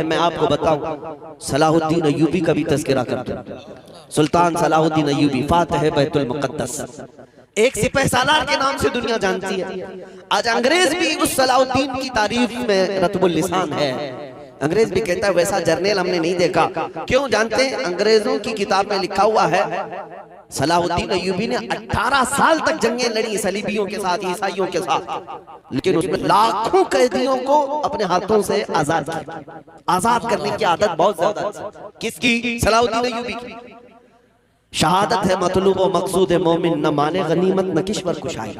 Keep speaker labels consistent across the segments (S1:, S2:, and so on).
S1: میں آپ کو بتاؤں صلاح الدین ایوبی کا بھی تذکرہ کرتا ہوں. سلطان صلاح الدین ایوبی فاتح بیت المقدس ایک سپہ سالار کے نام سے دنیا جانتی ہے. آج انگریز بھی اس صلاح الدین کی تعریف میں رتب اللسان ہے. انگریز بھی کہتا ہے ویسا جرنیل ہم نے نہیں دیکھا. کیوں جانتے ہیں؟ انگریزوں کی کتاب میں لکھا ہوا ہے صلاح الدین ایوبی نے 18 سال تک جنگیں لڑی صلیبیوں کے ساتھ، عیسائیوں کے ساتھ، لیکن اس میں لاکھوں قیدیوں کو اپنے ہاتھوں سے آزاد کیا. آزاد کرنے کی عادت بہت زیادہ. کس کی؟ صلاح الدین ایوبی کی. شہادت ہے مطلوب و مقصود مومن، نہ مانے غنیمت نہ کشور کشائی.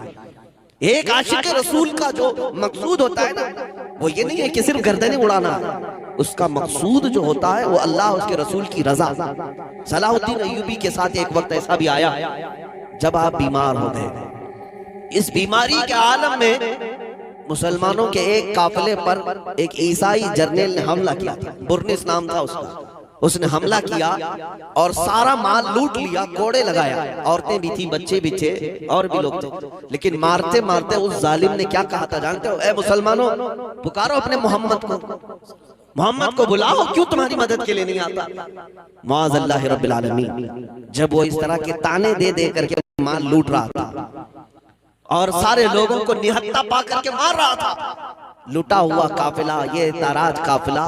S1: ایک عاشق رسول کا جو مقصود ہوتا ہے نا، وہ یہ نہیں ہے کہ صرف گردنیں اڑانا. اس کا مقصود جو ہوتا ہے وہ اللہ اس کے رسول کی رضا. صلاح الدین ایوبی کے ساتھ ایک وقت ایسا بھی آیا جب آپ بیمار ہو گئے. اس بیماری کے عالم میں مسلمانوں کے ایک قافلے پر ایک عیسائی جرنیل نے حملہ کیا تھا. برنس نام تھا اس کا. اس نے حملہ کیا اور سارا مال لوٹ لیا، کوڑے لگایا. عورتیں بھی تھیں، بچے بھی تھے اور بھی لوگ تھے. لیکن مارتے مارتے اس ظالم نے کیا کہا تھا جانتے ہو؟ اے مسلمانوں، پکارو اپنے محمد کو، محمد کو بلاؤ، کیوں تمہاری مدد کے لیے نہیں آتا؟ معاذ اللہ رب العالمین. جب وہ اس طرح کے تانے دے دے کر کے مال لوٹ رہا تھا اور سارے لوگوں کو نہتہ پا کر کے مار رہا تھا، لٹا ہوا قافلہ، یہ تاراج قافلہ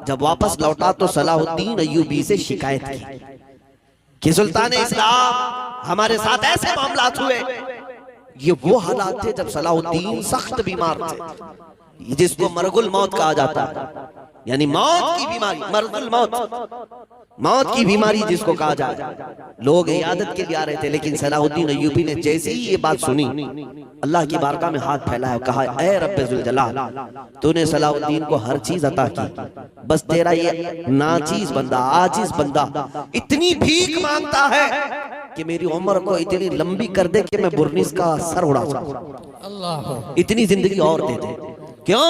S1: جب واپس لوٹا تو صلاح الدین ایوبی سے شکایت کی کہ سلطان اسلام ہمارے ساتھ ایسے معاملات ہوئے. یہ وہ حالات تھے جب صلاح الدین سخت بیمار تھے، جس کو مرگ الموت کہا جاتا ہے، یعنی موت کی بیماری، مرض الموت، موت کی بیماری جس کو کہا جائے. لوگ عیادت کے لیے آ رہے تھے، لیکن صلاح الدین ایوبی نے جیسے ہی یہ بات سنی، اللہ کی بارگاہ میں ہاتھ پھیلایا، کہا اے رب ذوالجلال، تو نے صلاح الدین کو ہر چیز عطا کی، بس تیرا یہ ناچیز بندہ، عاجز بندہ اتنی بھیک مانگتا ہے کہ میری عمر کو اتنی لمبی کر دے کہ میں برنس کا سر اڑا سکوں، اتنی زندگی اور دے دے. کیوں؟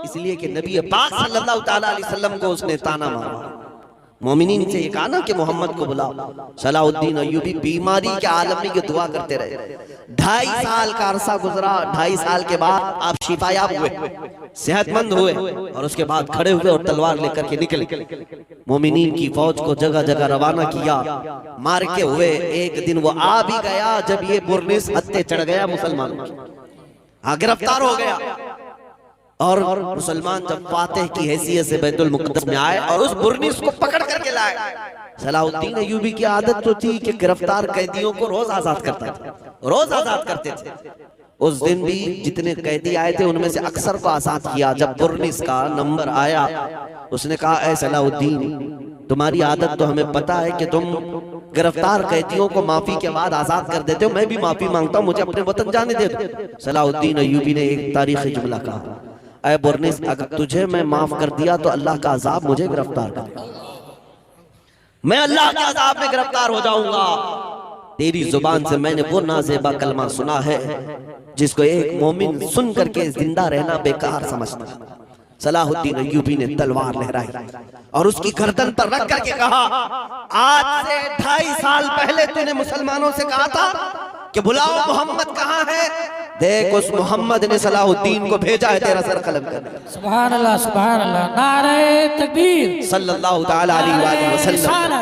S1: اس لیے کہ نبی پاک صلی اللہ تعالیٰ علیہ وسلم کو اس نے تانا مارا. مومنین سے یہ کہا نا کہ محمد کو بلاؤ. صلاح الدین ایوبی بیماری کے عالم میں یہ دعا کرتے رہے. 2.5 سال کا عرصہ گزرا. 2.5 سال کے بعد آپ شفا یاب ہوئے، صحت مند ہوئے، اور اس کے بعد کھڑے ہوئے اور تلوار لے کر کے نکلے. مومنین کی فوج کو جگہ جگہ روانہ کیا، مار کے ہوئے. ایک دن وہ آ بھی گیا جب یہ برنس ہتھے چڑھ گیا مسلمانوں کی، گرفتار ہو گیا. اور مسلمان جب فاتح کی حیثیت سے بیت المقدس میں آئے اور اس برنس کو پکڑ کر کے لائے. صلاح الدین ایوبی کی عادت تو تھی کہ گرفتار قیدیوں کو روز آزاد کرتا تھا، روز آزاد کرتے تھے. اس دن بھی جتنے قیدی آئے تھے ان میں سے اکثر کو آزاد کیا. جب برنس کا نمبر آیا اس نے کہا اے صلاح الدین، تمہاری عادت تو ہمیں پتا ہے کہ تم گرفتار قیدیوں کو معافی کے بعد آزاد کر دیتے ہو، میں بھی معافی مانگتا ہوں، مجھے اپنے وطن جانے دے دو. صلاح الدین ایوبی نے ایک تاریخی جملہ کہا، اے برنس، اگر تجھے میں معاف کر دیا تو اللہ کا عذاب مجھے گرفتار کر، میں اللہ کے عذاب میں گرفتار ہو جاؤں گا. تیری زبان سے میں نے وہ نازیبا کلمہ سنا ہے جس کو ایک مومن سن کر کے زندہ رہنا بیکار سمجھتا. صلاح الدین ایوبی نے تلوار لہرائی اور اس کی گردن پر رکھ کر کے کہا، آج سے 2.5 سال پہلے تو نے مسلمانوں سے کہا تھا کہ بلاؤ محمد کہاں ہے. دیکھ اس محمد نے صلاح الدین کو بھیجا ہے تیرا سر قلم کرنے.
S2: سبحان اللہ، سبحان اللہ، نعرہ تکبیر
S1: صلی اللہ تعالیٰ علیہ وآلہ وسلم.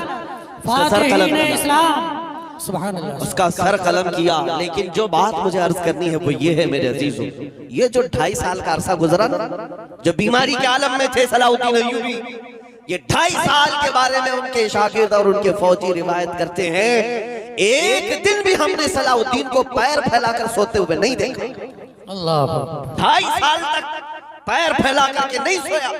S2: فاتحین اسلام، سبحان اللہ،
S1: اس کا سر قلم کیا. لیکن جو بات مجھے عرض کرنی ہے وہ یہ ہے میرے عزیزوں، یہ جو 2.5 سال کا عرصہ گزرا نا، جو بیماری کے عالم میں تھے صلاح الدین ایوبی، یہ 2.5 سال کے بارے میں ان کے شاگرد اور ان کے فوجی روایت کرتے ہیں ایک دن بھی ہم نے صلاح الدین کو پیر پھیلا کر سوتے ہوئے نہیں دیکھا.
S2: اللہ،
S1: 2.5 سال تک پیر پھیلا کر کے نہیں سویا.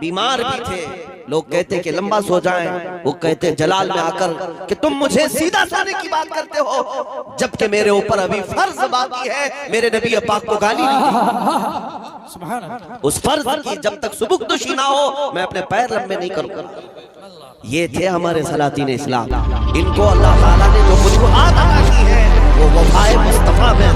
S1: بیمار بھی تھے. لوگ کہتے کہ لمبا سو جائیں، وہ کہتے جلال میں آ کر کہ تم مجھے سیدھا سونے کی بات کرتے ہو جبکہ میرے اوپر ابھی فرض باقی ہے. میرے نبی پاک کو گالی نہیں دی. اس فرض کی جب تک سبکدوشی نہ ہو میں اپنے پیر لمبے نہیں کروں گا. یہ تھے ہمارے سلاطین اسلام. ان کو اللہ تعالیٰ نے جو فتوحات عطا کی ہے وہ وفائے مصطفیٰ میں